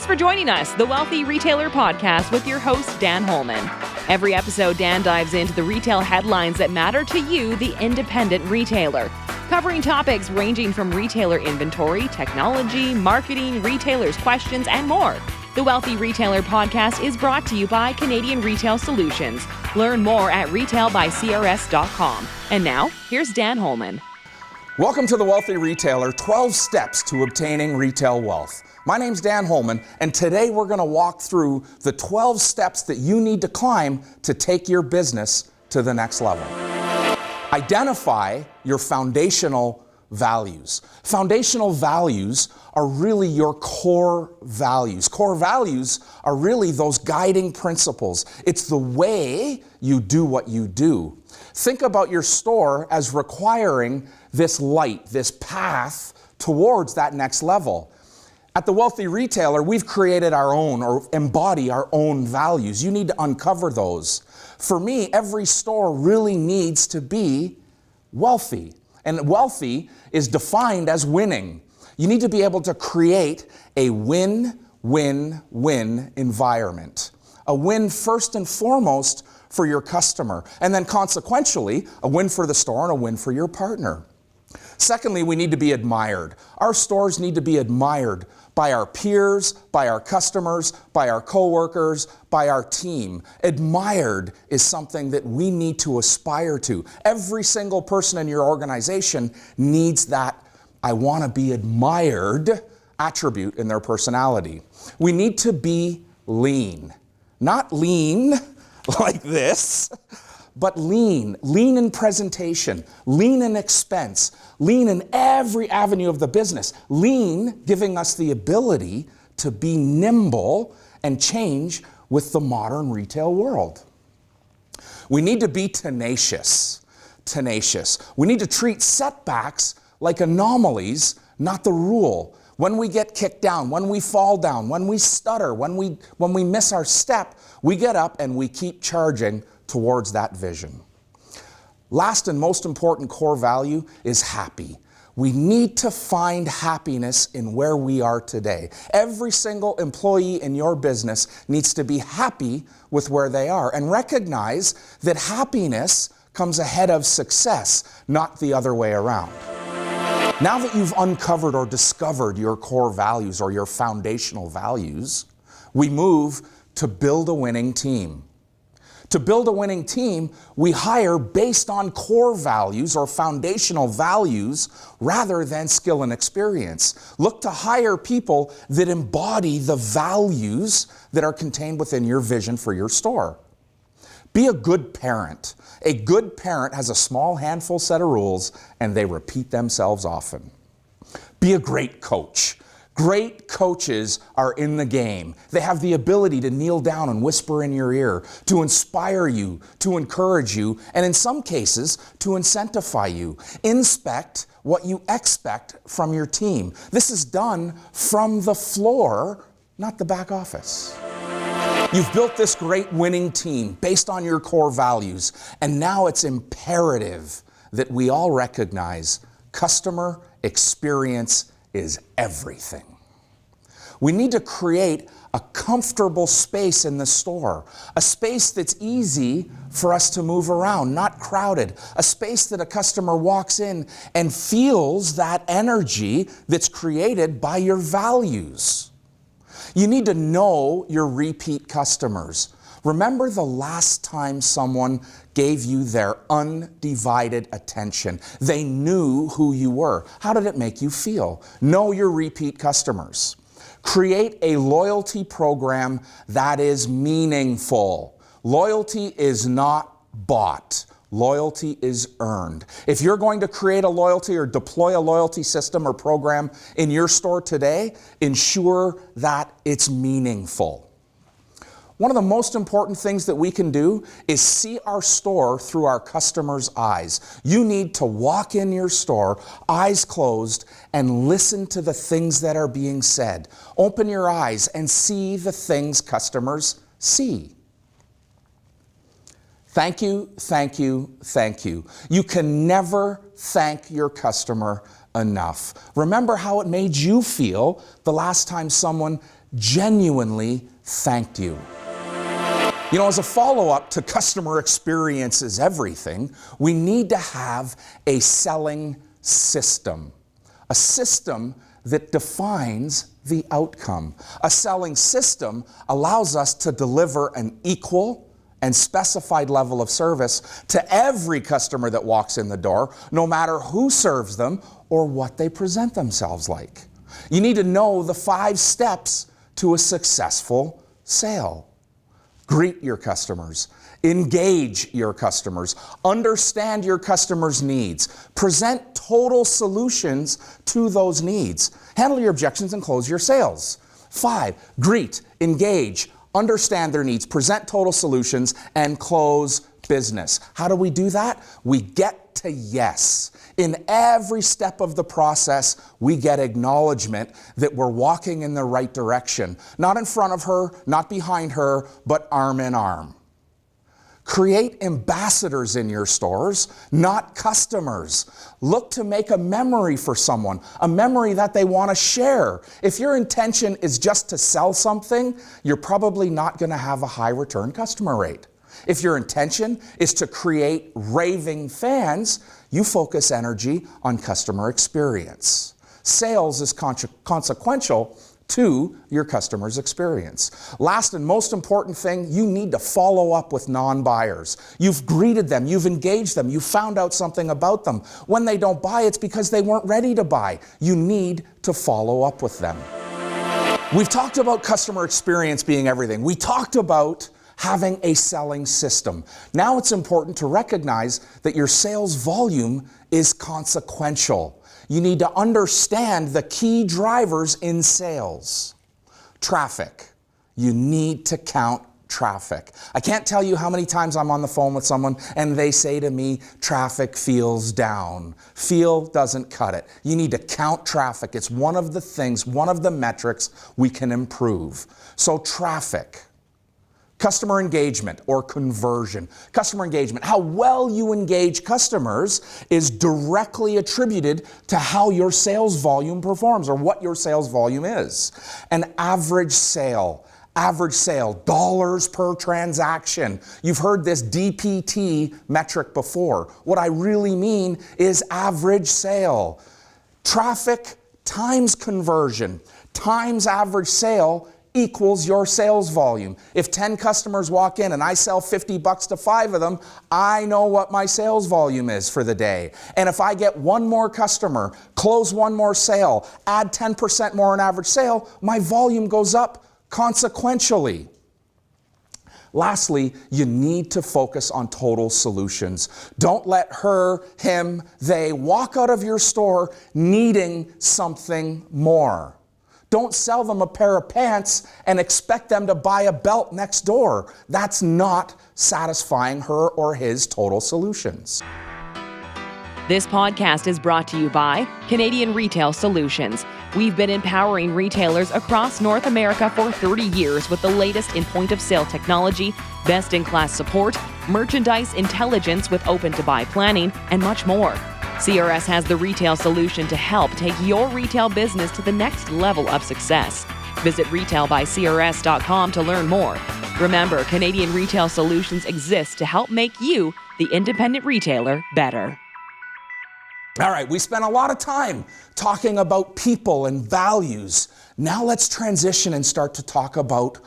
Thanks for joining us, the Wealthy Retailer Podcast with your host, Dan Holman. Every episode, Dan dives into the retail headlines that matter to you, the independent retailer, covering topics ranging from retailer inventory, technology, marketing, retailers' questions, and more. The Wealthy Retailer Podcast is brought to you by Canadian Retail Solutions. Learn more at retailbycrs.com. And now, here's Dan Holman. Welcome to The Wealthy Retailer, 12 Steps to Obtaining Retail Wealth. My name's Dan Holman, and today we're going to walk through the 12 steps that you need to climb to take your business to the next level. Identify your foundational values. Foundational values are really your core values. Core values are really those guiding principles. It's the way you do what you do. Think about your store as requiring this light, this path towards that next level. At The Wealthy Retailer, we've created our own or embody our own values. You need to uncover those. For me, every store really needs to be wealthy. And wealthy is defined as winning. You need to be able to create a win-win-win environment. A win first and foremost for your customer, and then consequentially, a win for the store and a win for your partner. Secondly, we need to be admired. Our stores need to be admired by our peers, by our customers, by our coworkers, by our team. Admired is something that we need to aspire to. Every single person in your organization needs that I want to be admired attribute in their personality. We need to be lean. Not lean like this, but lean in presentation, lean in expense, lean in every avenue of the business, lean giving us the ability to be nimble and change with the modern retail world. We need to be tenacious. We need to treat setbacks like anomalies, not the rule. When we get kicked down, when we fall down, when we stutter, when we miss our step, we get up and we keep charging towards that vision. Last and most important core value is happy. We need to find happiness in where we are today. Every single employee in your business needs to be happy with where they are and recognize that happiness comes ahead of success, not the other way around. Now that you've uncovered or discovered your core values or your foundational values, we move to build a winning team. To build a winning team, we hire based on core values or foundational values rather than skill and experience. Look to hire people that embody the values that are contained within your vision for your store. Be a good parent. A good parent has a small handful set of rules and they repeat themselves often. Be a great coach. Great coaches are in the game. They have the ability to kneel down and whisper in your ear, to inspire you, to encourage you, and in some cases, to incentivize you. Inspect what you expect from your team. This is done from the floor, not the back office. You've built this great winning team based on your core values, and now it's imperative that we all recognize customer experience is everything. We need to create a comfortable space in the store, a space that's easy for us to move around, not crowded, a space that a customer walks in and feels that energy that's created by your values. You need to know your repeat customers. Remember the last time someone gave you their undivided attention. They knew who you were. How did it make you feel? Know your repeat customers. Create a loyalty program that is meaningful. Loyalty is not bought. Loyalty is earned. If you're going to create a loyalty or deploy a loyalty system or program in your store today, ensure that it's meaningful. One of the most important things that we can do is see our store through our customers' eyes. You need to walk in your store, eyes closed, and listen to the things that are being said. Open your eyes and see the things customers see. Thank you, thank you, thank you. You can never thank your customer enough. Remember how it made you feel the last time someone genuinely thanked you. You know, as a follow-up to customer experience is everything, we need to have a selling system. A system that defines the outcome. A selling system allows us to deliver an equal and specified level of service to every customer that walks in the door, no matter who serves them or what they present themselves like. You need to know the 5 steps to a successful sale. Greet your customers. Engage your customers. Understand your customers' needs. Present total solutions to those needs. Handle your objections and close your sales. 5, greet, engage, understand their needs, present total solutions, and close business. How do we do that? We get to yes. In every step of the process, we get acknowledgement that we're walking in the right direction. Not in front of her, not behind her, but arm in arm. Create ambassadors in your stores, not customers. Look to make a memory for someone, a memory that they want to share. If your intention is just to sell something, you're probably not going to have a high return customer rate. If your intention is to create raving fans, you focus energy on customer experience. Sales is consequential to your customer's experience. Last and most important thing, you need to follow up with non-buyers. You've greeted them, you've engaged them, you've found out something about them. When they don't buy, it's because they weren't ready to buy. You need to follow up with them. We've talked about customer experience being everything. We talked about having a selling system. Now it's important to recognize that your sales volume is consequential. You need to understand the key drivers in sales. Traffic. You need to count traffic. I can't tell you how many times I'm on the phone with someone and they say to me, traffic feels down. Feel doesn't cut it. You need to count traffic. It's one of the things, one of the metrics we can improve. So traffic. Customer engagement or conversion. Customer engagement, how well you engage customers is directly attributed to how your sales volume performs or what your sales volume is. An average sale, dollars per transaction. You've heard this DPT metric before. What I really mean is average sale. Traffic times conversion times average sale equals your sales volume. If 10 customers walk in and I sell $50 to 5 of them, I know what my sales volume is for the day. And if I get one more customer, close one more sale, add 10% more on average sale, my volume goes up consequentially. Lastly, you need to focus on total solutions. Don't let her, him, they walk out of your store needing something more. Don't sell them a pair of pants and expect them to buy a belt next door. That's not satisfying her or his total solutions. This podcast is brought to you by Canadian Retail Solutions. We've been empowering retailers across North America for 30 years with the latest in point-of-sale technology, best-in-class support, merchandise intelligence with open-to-buy planning, and much more. CRS has the retail solution to help take your retail business to the next level of success. Visit retailbycrs.com to learn more. Remember, Canadian Retail Solutions exists to help make you, the independent retailer, better. All right, we spent a lot of time talking about people and values. Now let's transition and start to talk about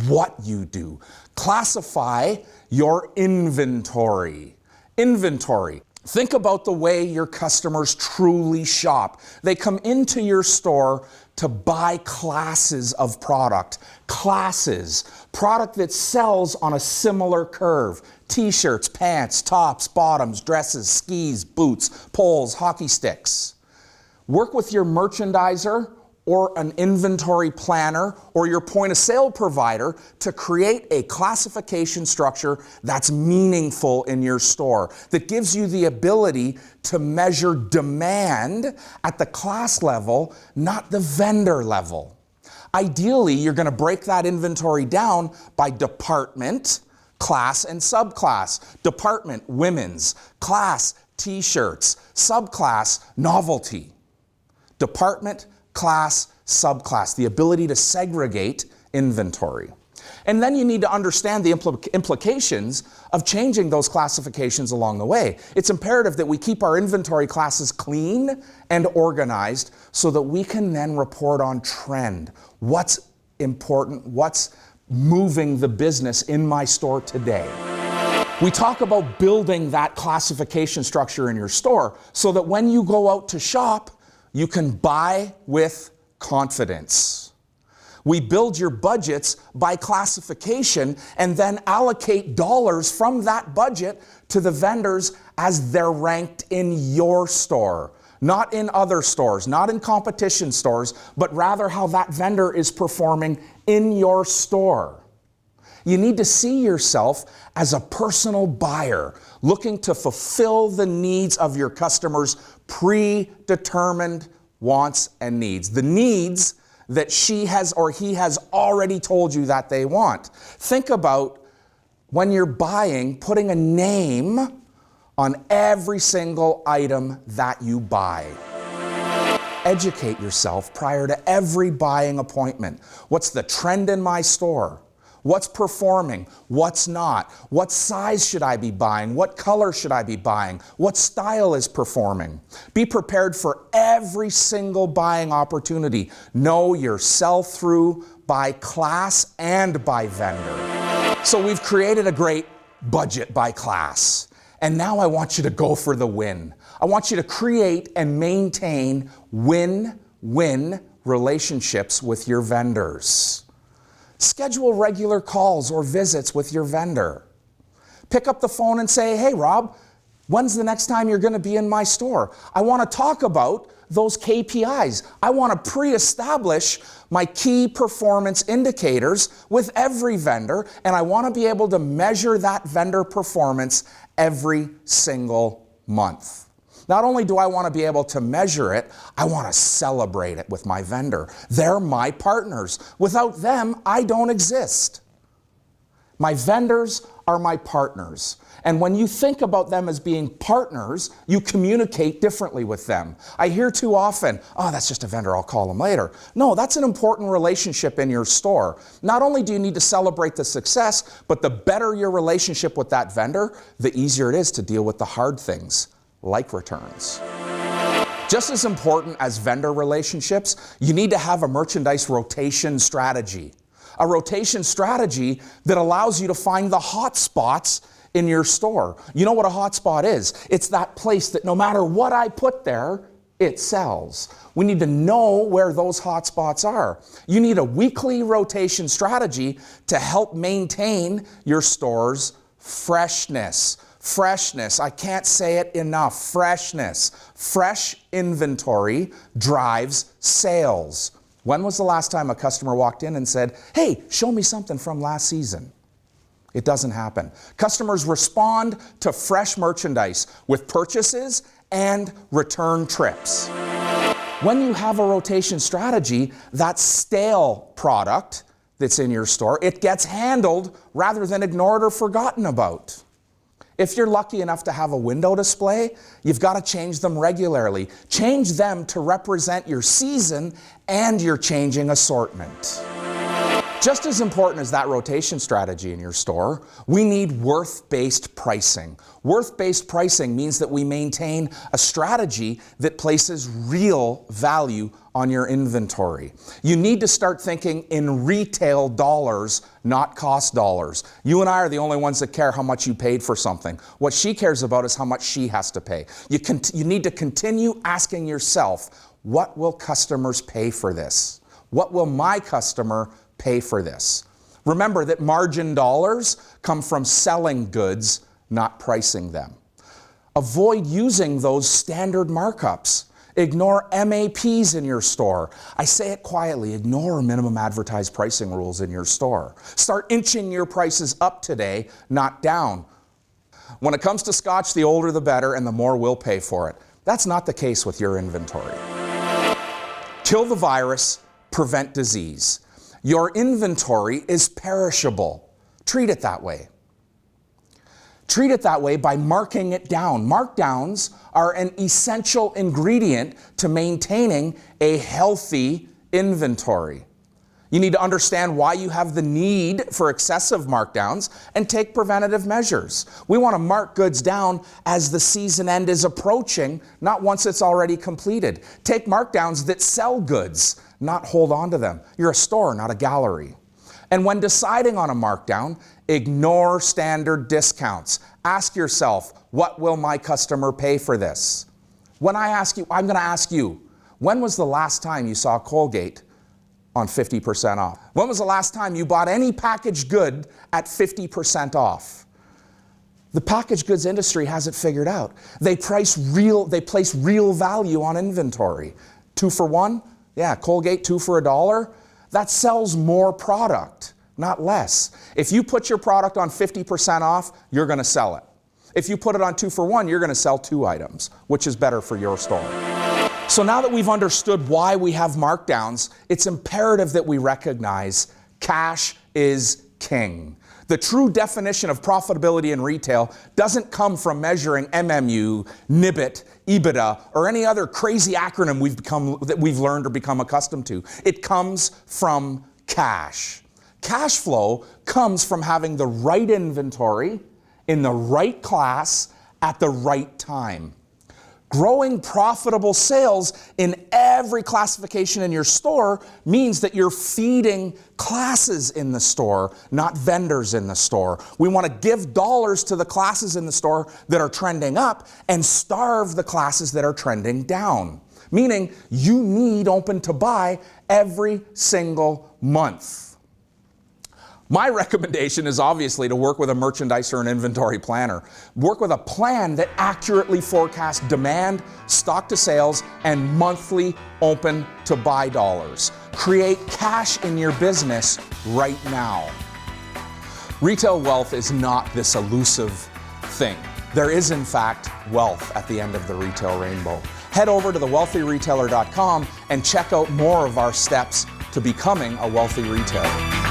what you do. Classify your inventory. Inventory. Think about the way your customers truly shop. They come into your store to buy classes of product. Classes. Product that sells on a similar curve. T-shirts, pants, tops, bottoms, dresses, skis, boots, poles, hockey sticks. Work with your merchandiser or an inventory planner or your point of sale provider to create a classification structure that's meaningful in your store, that gives you the ability to measure demand at the class level, not the vendor level. Ideally, you're going to break that inventory down by department, class, and subclass. Department, women's. Class, t-shirts. Subclass, novelty. department, class, subclass, the ability to segregate inventory. And then you need to understand the implications of changing those classifications along the way. It's imperative that we keep our inventory classes clean and organized so that we can then report on trend. What's important? What's moving the business in my store today? We talk about building that classification structure in your store so that when you go out to shop, you can buy with confidence. We build your budgets by classification and then allocate dollars from that budget to the vendors as they're ranked in your store. Not in other stores, not in competition stores, but rather how that vendor is performing in your store. You need to see yourself as a personal buyer, looking to fulfill the needs of your customers' predetermined wants and needs. The needs that she has or he has already told you that they want. Think about when you're buying, putting a name on every single item that you buy. Educate yourself prior to every buying appointment. What's the trend in my store? What's performing? What's not? What size should I be buying? What color should I be buying? What style is performing? Be prepared for every single buying opportunity. Know your sell-through by class and by vendor. So we've created a great budget by class. And now I want you to go for the win. I want you to create and maintain win-win relationships with your vendors. Schedule regular calls or visits with your vendor. Pick up the phone and say, hey, Rob, when's the next time you're going to be in my store? I want to talk about those KPIs. I want to pre-establish my key performance indicators with every vendor, and I want to be able to measure that vendor performance every single month. Not only do I want to be able to measure it, I want to celebrate it with my vendor. They're my partners. Without them, I don't exist. My vendors are my partners. And when you think about them as being partners, you communicate differently with them. I hear too often, oh, that's just a vendor, I'll call them later. No, that's an important relationship in your store. Not only do you need to celebrate the success, but the better your relationship with that vendor, the easier it is to deal with the hard things, like returns. Just as important as vendor relationships, you need to have a merchandise rotation strategy. A rotation strategy that allows you to find the hot spots in your store. You know what a hot spot is? It's that place that no matter what I put there, it sells. We need to know where those hot spots are. You need a weekly rotation strategy to help maintain your store's freshness. Freshness, I can't say it enough, freshness. Fresh inventory drives sales. When was the last time a customer walked in and said, hey, show me something from last season? It doesn't happen. Customers respond to fresh merchandise with purchases and return trips. When you have a rotation strategy, that stale product that's in your store, it gets handled rather than ignored or forgotten about. If you're lucky enough to have a window display, you've got to change them regularly. Change them to represent your season and your changing assortment. Just as important as that rotation strategy in your store, we need worth-based pricing. Worth-based pricing means that we maintain a strategy that places real value on your inventory. You need to start thinking in retail dollars, not cost dollars. You and I are the only ones that care how much you paid for something. What she cares about is how much she has to pay. You need to continue asking yourself, what will customers pay for this? What will my customer pay for this? Remember that margin dollars come from selling goods, not pricing them. Avoid using those standard markups. Ignore MAPs in your store. I say it quietly, ignore minimum advertised pricing rules in your store. Start inching your prices up today, not down. When it comes to Scotch, the older the better and the more we'll pay for it. That's not the case with your inventory. Kill the virus, prevent disease. Your inventory is perishable. Treat it that way. Treat it that way by marking it down. Markdowns are an essential ingredient to maintaining a healthy inventory. You need to understand why you have the need for excessive markdowns and take preventative measures. We want to mark goods down as the season end is approaching, not once it's already completed. Take markdowns that sell goods, not hold on to them. You're a store, not a gallery. And when deciding on a markdown, ignore standard discounts. Ask yourself, what will my customer pay for this? When I ask you, I'm going to ask you, when was the last time you saw Colgate on 50% off? When was the last time you bought any packaged good at 50% off? The packaged goods industry has it figured out. They place real value on inventory. 2 for 1? Yeah, Colgate 2 for $1. That sells more product, not less. If you put your product on 50% off, you're going to sell it. If you put it on 2 for 1, you're going to sell 2 items, which is better for your store. So now that we've understood why we have markdowns, it's imperative that we recognize cash is king. The true definition of profitability in retail doesn't come from measuring MMU, NIBIT, EBITDA, or any other crazy acronym we've learned or become accustomed to. It comes from cash. Cash flow comes from having the right inventory in the right class at the right time. Growing profitable sales in every classification in your store means that you're feeding classes in the store, not vendors in the store. We want to give dollars to the classes in the store that are trending up and starve the classes that are trending down. Meaning you need open to buy every single month. My recommendation is obviously to work with a merchandiser or an inventory planner. Work with a plan that accurately forecasts demand, stock to sales, and monthly open to buy dollars. Create cash in your business right now. Retail wealth is not this elusive thing. There is, in fact, wealth at the end of the retail rainbow. Head over to thewealthyretailer.com and check out more of our steps to becoming a wealthy retailer.